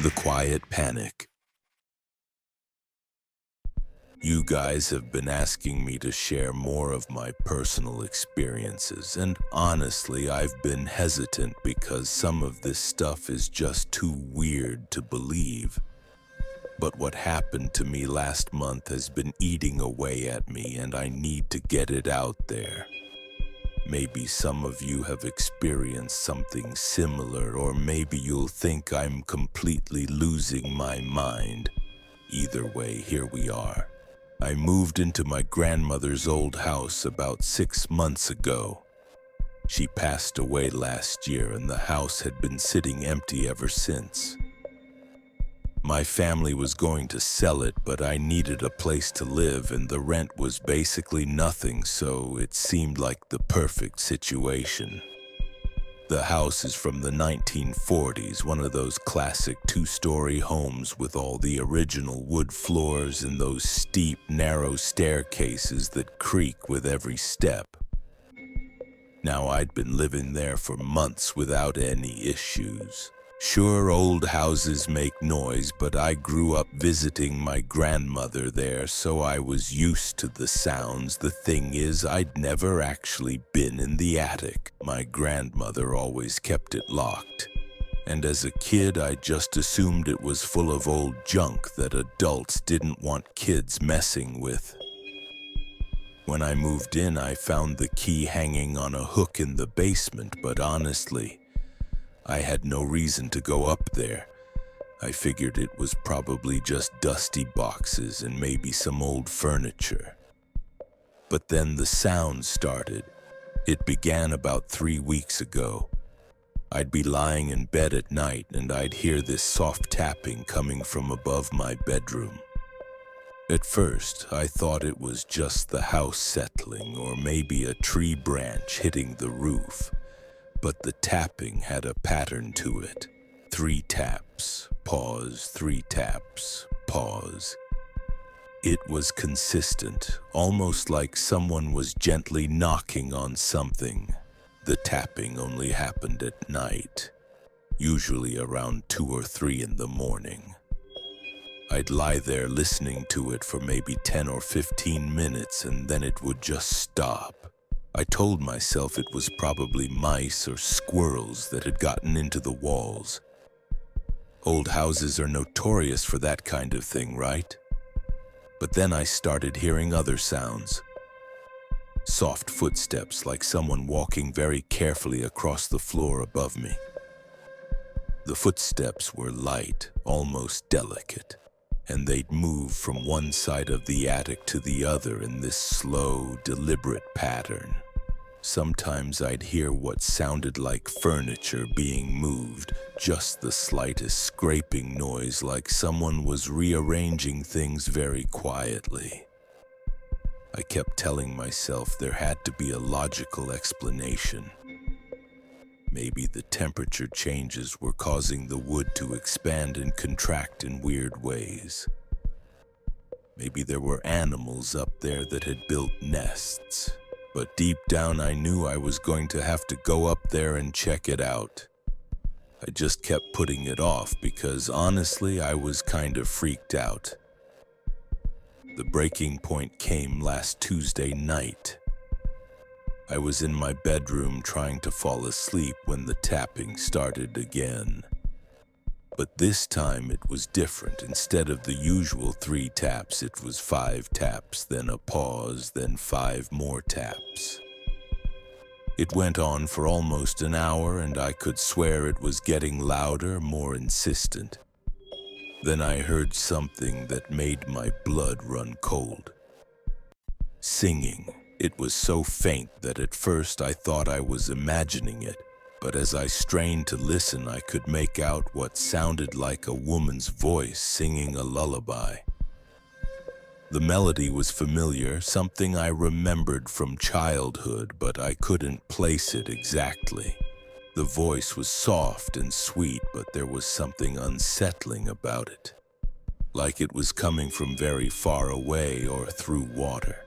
The quiet panic. You guys have been asking me to share more of my personal experiences, and honestly, I've been hesitant because some of this stuff is just too weird to believe. But what happened to me last month has been eating away at me, and I need to get it out there. Maybe some of you have experienced something similar, or maybe you'll think I'm completely losing my mind. Either way, here we are. I moved into my grandmother's old house about 6 months ago. She passed away last year, and the house had been sitting empty ever since. My family was going to sell it, but I needed a place to live, and the rent was basically nothing, so it seemed like the perfect situation. The house is from the 1940s, one of those classic two-story homes with all the original wood floors and those steep, narrow staircases that creak with every step. Now, I'd been living there for months without any issues. Sure, old houses make noise, but I grew up visiting my grandmother there, so I was used to the sounds. The thing is, I'd never actually been in the attic. My grandmother always kept it locked. And as a kid, I just assumed it was full of old junk that adults didn't want kids messing with. When I moved in, I found the key hanging on a hook in the basement, but honestly, I had no reason to go up there. I figured it was probably just dusty boxes and maybe some old furniture. But then the sound started. It began about 3 weeks ago. I'd be lying in bed at night and I'd hear this soft tapping coming from above my bedroom. At first, I thought it was just the house settling or maybe a tree branch hitting the roof. But the tapping had a pattern to it. 3 taps, pause, 3 taps, pause. It was consistent, almost like someone was gently knocking on something. The tapping only happened at night, usually around 2 or 3 in the morning. I'd lie there listening to it for maybe 10 or 15 minutes, and then it would just stop. I told myself it was probably mice or squirrels that had gotten into the walls. Old houses are notorious for that kind of thing, right? But then I started hearing other sounds. Soft footsteps, like someone walking very carefully across the floor above me. The footsteps were light, almost delicate, and they'd move from one side of the attic to the other in this slow, deliberate pattern. Sometimes I'd hear what sounded like furniture being moved, just the slightest scraping noise, like someone was rearranging things very quietly. I kept telling myself there had to be a logical explanation. Maybe the temperature changes were causing the wood to expand and contract in weird ways. Maybe there were animals up there that had built nests. But deep down I knew I was going to have to go up there and check it out. I just kept putting it off because honestly I was kind of freaked out. The breaking point came last Tuesday night. I was in my bedroom trying to fall asleep when the tapping started again. But this time it was different. Instead of the usual 3 taps, it was 5 taps, then a pause, then 5 more taps. It went on for almost an hour, and I could swear it was getting louder, more insistent. Then I heard something that made my blood run cold. Singing. It was so faint that at first I thought I was imagining it. But as I strained to listen, I could make out what sounded like a woman's voice singing a lullaby. The melody was familiar, something I remembered from childhood, but I couldn't place it exactly. The voice was soft and sweet, but there was something unsettling about it, like it was coming from very far away or through water.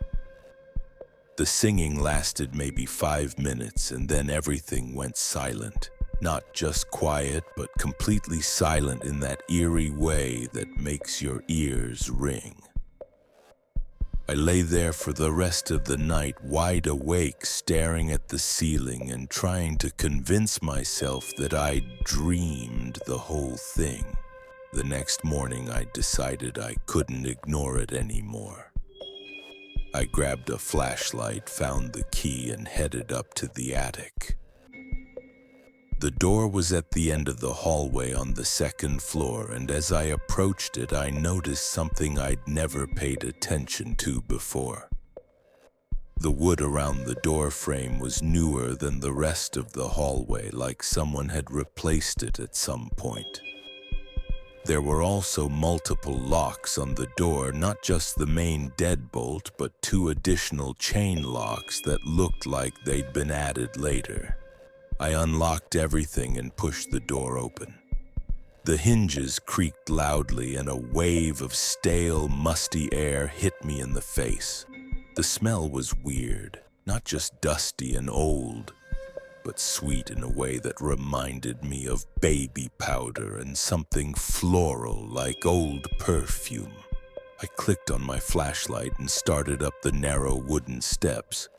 The singing lasted maybe 5 minutes, and then everything went silent. Not just quiet, but completely silent in that eerie way that makes your ears ring. I lay there for the rest of the night, wide awake, staring at the ceiling and trying to convince myself that I'd dreamed the whole thing. The next morning, I decided I couldn't ignore it anymore. I grabbed a flashlight, found the key, and headed up to the attic. The door was at the end of the hallway on the second floor, and as I approached it, I noticed something I'd never paid attention to before. The wood around the door frame was newer than the rest of the hallway, like someone had replaced it at some point. There were also multiple locks on the door, not just the main deadbolt, but 2 additional chain locks that looked like they'd been added later. I unlocked everything and pushed the door open. The hinges creaked loudly and a wave of stale, musty air hit me in the face. The smell was weird, not just dusty and old, but sweet in a way that reminded me of baby powder and something floral like old perfume. I clicked on my flashlight and started up the narrow wooden steps.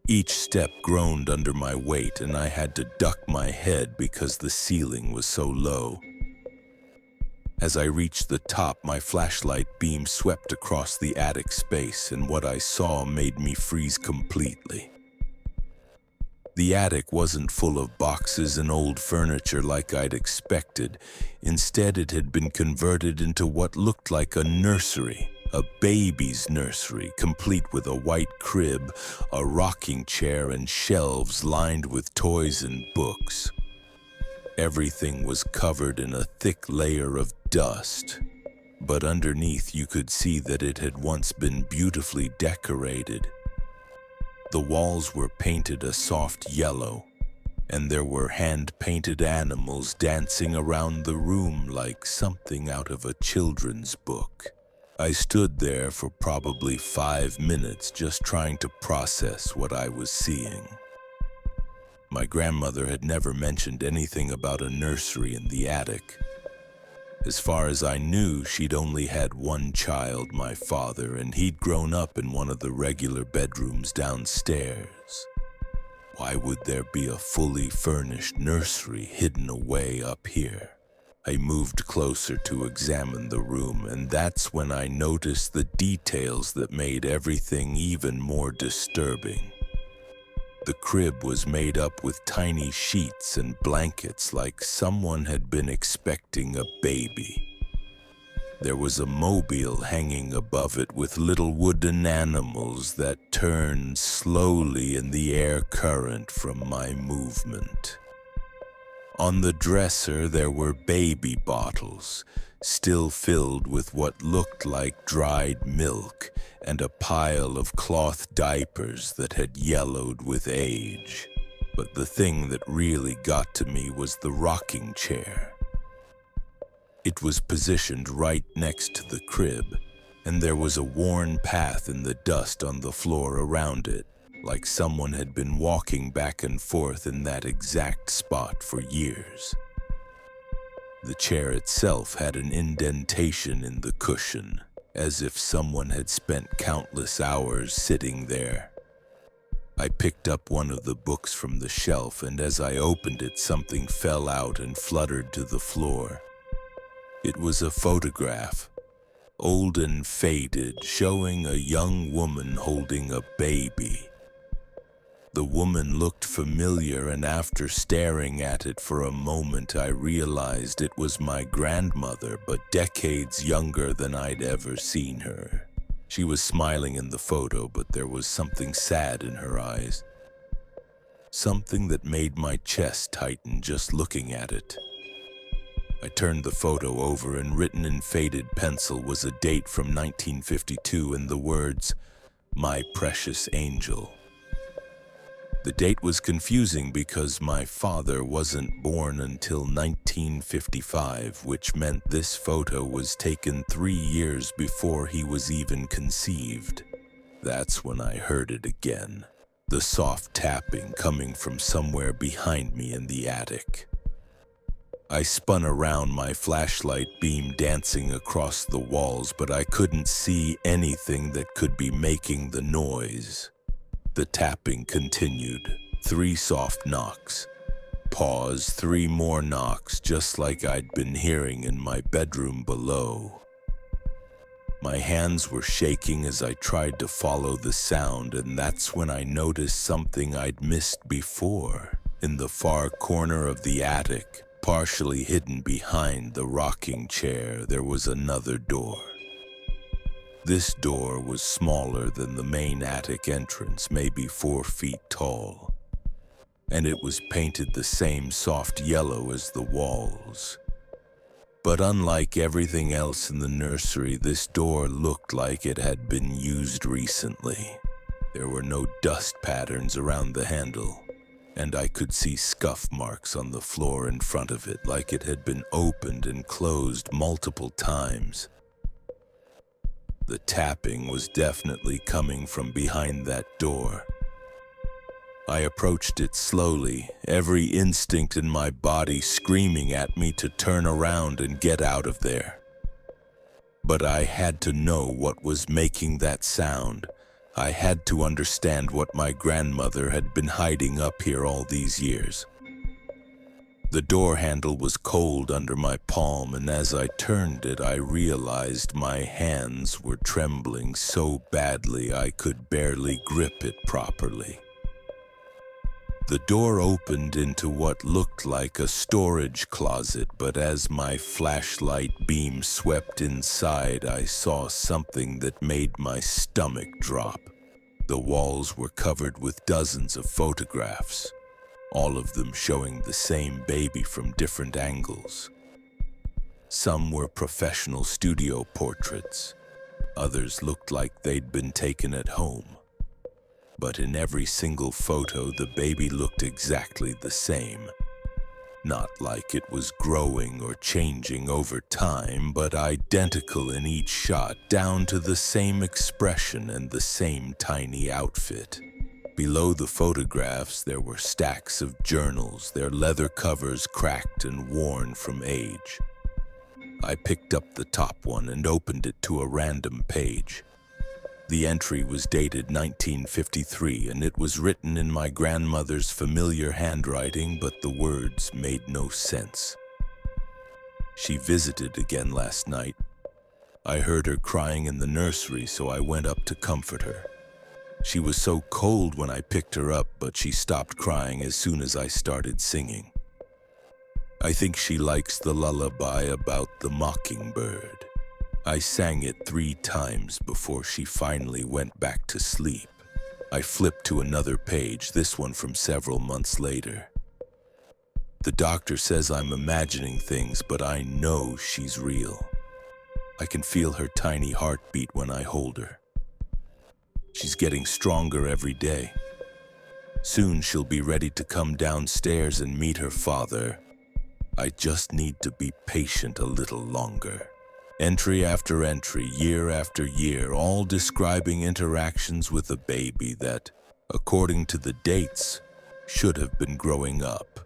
Each step groaned under my weight, and I had to duck my head because the ceiling was so low. As I reached the top, my flashlight beam swept across the attic space, and what I saw made me freeze completely. The attic wasn't full of boxes and old furniture like I'd expected. Instead, it had been converted into what looked like a nursery. A baby's nursery, complete with a white crib, a rocking chair, and shelves lined with toys and books. Everything was covered in a thick layer of dust, but underneath you could see that it had once been beautifully decorated. The walls were painted a soft yellow, and there were hand-painted animals dancing around the room like something out of a children's book. I stood there for probably 5 minutes just trying to process what I was seeing. My grandmother had never mentioned anything about a nursery in the attic. As far as I knew, she'd only had one child, my father, and he'd grown up in one of the regular bedrooms downstairs. Why would there be a fully furnished nursery hidden away up here? I moved closer to examine the room, and that's when I noticed the details that made everything even more disturbing. The crib was made up with tiny sheets and blankets like someone had been expecting a baby. There was a mobile hanging above it with little wooden animals that turned slowly in the air current from my movement. On the dresser, there were baby bottles, still filled with what looked like dried milk, and a pile of cloth diapers that had yellowed with age. But the thing that really got to me was the rocking chair. It was positioned right next to the crib, and there was a worn path in the dust on the floor around it, like someone had been walking back and forth in that exact spot for years. The chair itself had an indentation in the cushion, as if someone had spent countless hours sitting there. I picked up one of the books from the shelf, and as I opened it, something fell out and fluttered to the floor. It was a photograph, old and faded, showing a young woman holding a baby. The woman looked familiar, and after staring at it for a moment, I realized it was my grandmother, but decades younger than I'd ever seen her. She was smiling in the photo, but there was something sad in her eyes. Something that made my chest tighten just looking at it. I turned the photo over, and written in faded pencil was a date from 1952 and the words, "My precious angel." The date was confusing because my father wasn't born until 1955, which meant this photo was taken 3 years before he was even conceived. That's when I heard it again. the soft tapping coming from somewhere behind me in the attic. I spun around, my flashlight beam dancing across the walls, but I couldn't see anything that could be making the noise. The tapping continued. 3 soft knocks. Pause, 3 more knocks, just like I'd been hearing in my bedroom below. My hands were shaking as I tried to follow the sound, and that's when I noticed something I'd missed before. In the far corner of the attic, partially hidden behind the rocking chair, there was another door. This door was smaller than the main attic entrance, maybe 4 feet tall, and it was painted the same soft yellow as the walls. But unlike everything else in the nursery, this door looked like it had been used recently. There were no dust patterns around the handle, and I could see scuff marks on the floor in front of it, like it had been opened and closed multiple times. The tapping was definitely coming from behind that door. I approached it slowly, every instinct in my body screaming at me to turn around and get out of there. But I had to know what was making that sound. I had to understand what my grandmother had been hiding up here all these years. The door handle was cold under my palm, and as I turned it, I realized my hands were trembling so badly I could barely grip it properly. The door opened into what looked like a storage closet, but as my flashlight beam swept inside, I saw something that made my stomach drop. The walls were covered with dozens of photographs, all of them showing the same baby from different angles. Some were professional studio portraits. Others looked like they'd been taken at home. But in every single photo, the baby looked exactly the same. Not like it was growing or changing over time, but identical in each shot, down to the same expression and the same tiny outfit. Below the photographs, there were stacks of journals, their leather covers cracked and worn from age. I picked up the top one and opened it to a random page. The entry was dated 1953, and it was written in my grandmother's familiar handwriting, but the words made no sense. She visited again last night. I heard her crying in the nursery, so I went up to comfort her. She was so cold when I picked her up, but she stopped crying as soon as I started singing. I think she likes the lullaby about the mockingbird. I sang it 3 times before she finally went back to sleep. I flipped to another page, this one from several months later. The doctor says I'm imagining things, but I know she's real. I can feel her tiny heartbeat when I hold her. She's getting stronger every day. Soon she'll be ready to come downstairs and meet her father. I just need to be patient a little longer. Entry after entry, year after year, all describing interactions with a baby that, according to the dates, should have been growing up.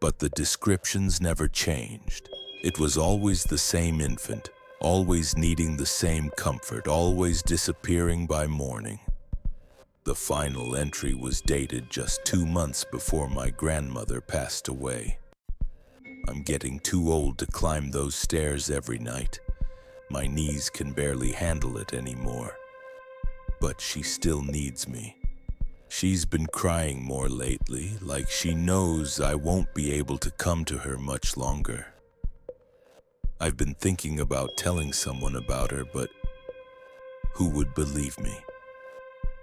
But the descriptions never changed. It was always the same infant, always needing the same comfort, always disappearing by morning. The final entry was dated just 2 months before my grandmother passed away. I'm getting too old to climb those stairs every night. My knees can barely handle it anymore. But she still needs me. She's been crying more lately, like she knows I won't be able to come to her much longer. I've been thinking about telling someone about her, but who would believe me?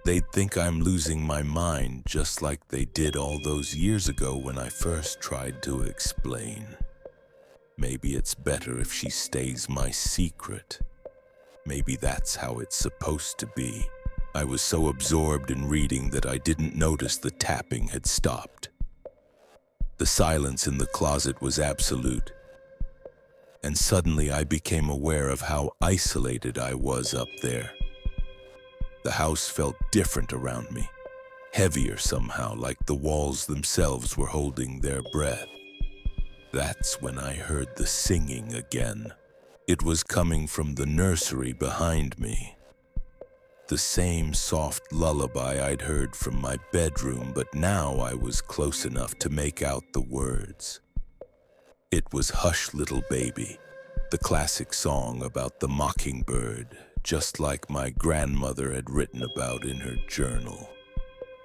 They'd think I'm losing my mind, just like they did all those years ago when I first tried to explain. Maybe it's better if she stays my secret. Maybe that's how it's supposed to be. I was so absorbed in reading that I didn't notice the tapping had stopped. The silence in the closet was absolute. And suddenly I became aware of how isolated I was up there. The house felt different around me. heavier somehow, like the walls themselves were holding their breath. That's when I heard the singing again. It was coming from the nursery behind me. The same soft lullaby I'd heard from my bedroom, but now I was close enough to make out the words. It was "Hush, Little Baby," the classic song about the mockingbird, just like my grandmother had written about in her journal.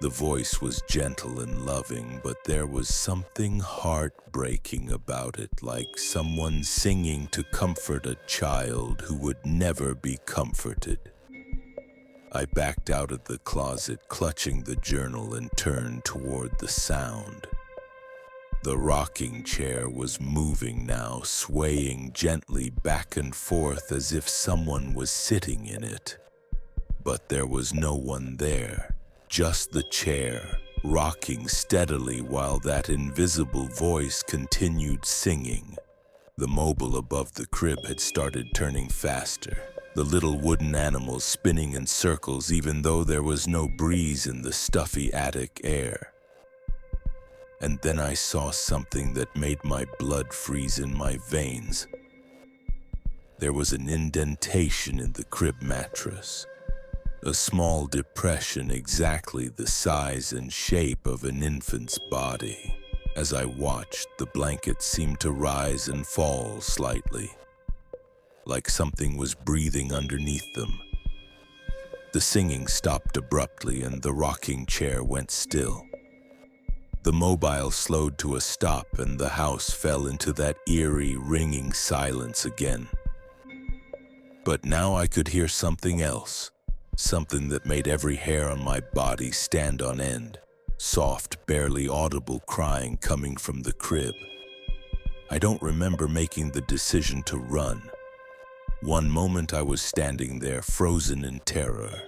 The voice was gentle and loving, but there was something heartbreaking about it, like someone singing to comfort a child who would never be comforted. I backed out of the closet, clutching the journal, and turned toward the sound. The rocking chair was moving now, swaying gently back and forth as if someone was sitting in it. But there was no one there. Just the chair, rocking steadily while that invisible voice continued singing. The mobile above the crib had started turning faster, the little wooden animals spinning in circles even though there was no breeze in the stuffy attic air. And then I saw something that made my blood freeze in my veins. There was an indentation in the crib mattress. A small depression exactly the size and shape of an infant's body. As I watched, the blankets seemed to rise and fall slightly, like something was breathing underneath them. The singing stopped abruptly and the rocking chair went still. The mobile slowed to a stop and the house fell into that eerie, ringing silence again. But now I could hear something else. Something that made every hair on my body stand on end. Soft, barely audible crying coming from the crib. I don't remember making the decision to run. One moment I was standing there, frozen in terror.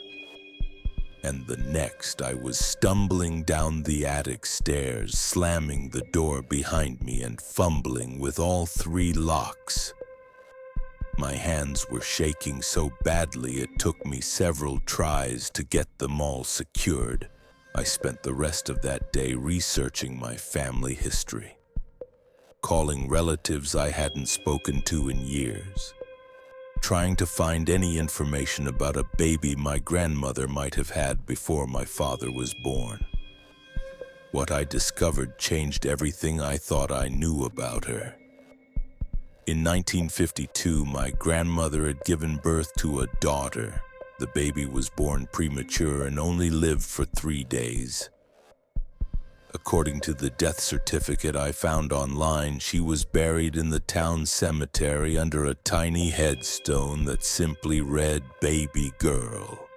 And the next I was stumbling down the attic stairs, slamming the door behind me and fumbling with all 3 locks. My hands were shaking so badly it took me several tries to get them all secured. I spent the rest of that day researching my family history, calling relatives I hadn't spoken to in years, trying to find any information about a baby my grandmother might have had before my father was born. What I discovered changed everything I thought I knew about her. In 1952, my grandmother had given birth to a daughter. The baby was born premature and only lived for 3 days. According to the death certificate I found online, she was buried in the town cemetery under a tiny headstone that simply read "Baby Girl."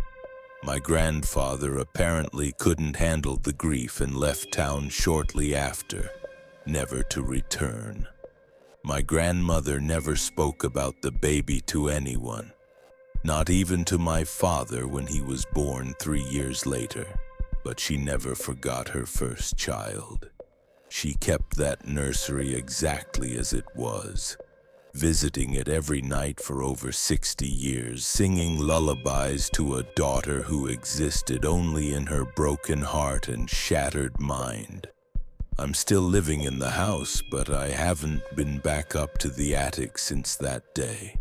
My grandfather apparently couldn't handle the grief and left town shortly after, never to return. My grandmother never spoke about the baby to anyone, not even to my father when he was born 3 years later. But she never forgot her first child. She kept that nursery exactly as it was, visiting it every night for over 60 years, singing lullabies to a daughter who existed only in her broken heart and shattered mind. I'm still living in the house, but I haven't been back up to the attic since that day.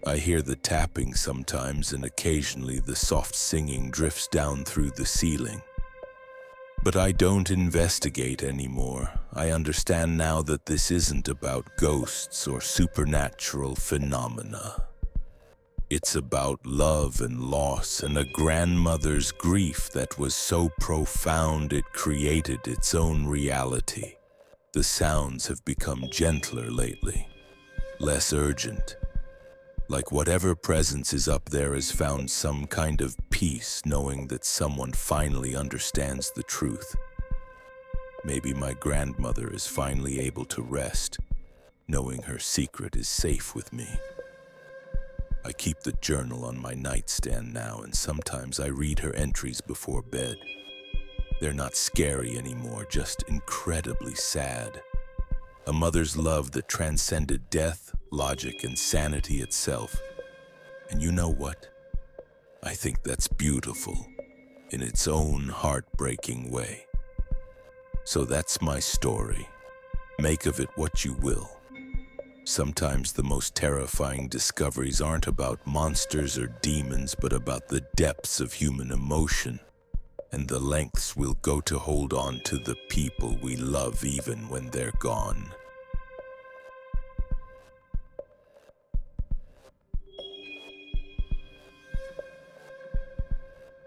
I hear the tapping sometimes, and occasionally the soft singing drifts down through the ceiling. But I don't investigate anymore. I understand now that this isn't about ghosts or supernatural phenomena. It's about love and loss and a grandmother's grief that was so profound it created its own reality. The sounds have become gentler lately, less urgent. Like whatever presence is up there has found some kind of peace knowing that someone finally understands the truth. Maybe my grandmother is finally able to rest, knowing her secret is safe with me. I keep the journal on my nightstand now, and sometimes I read her entries before bed. They're not scary anymore, just incredibly sad. A mother's love that transcended death, logic, and sanity itself. And you know what? I think that's beautiful. in its own heartbreaking way. So that's my story. Make of it what you will. Sometimes the most terrifying discoveries aren't about monsters or demons, but about the depths of human emotion and the lengths we'll go to hold on to the people we love even when they're gone.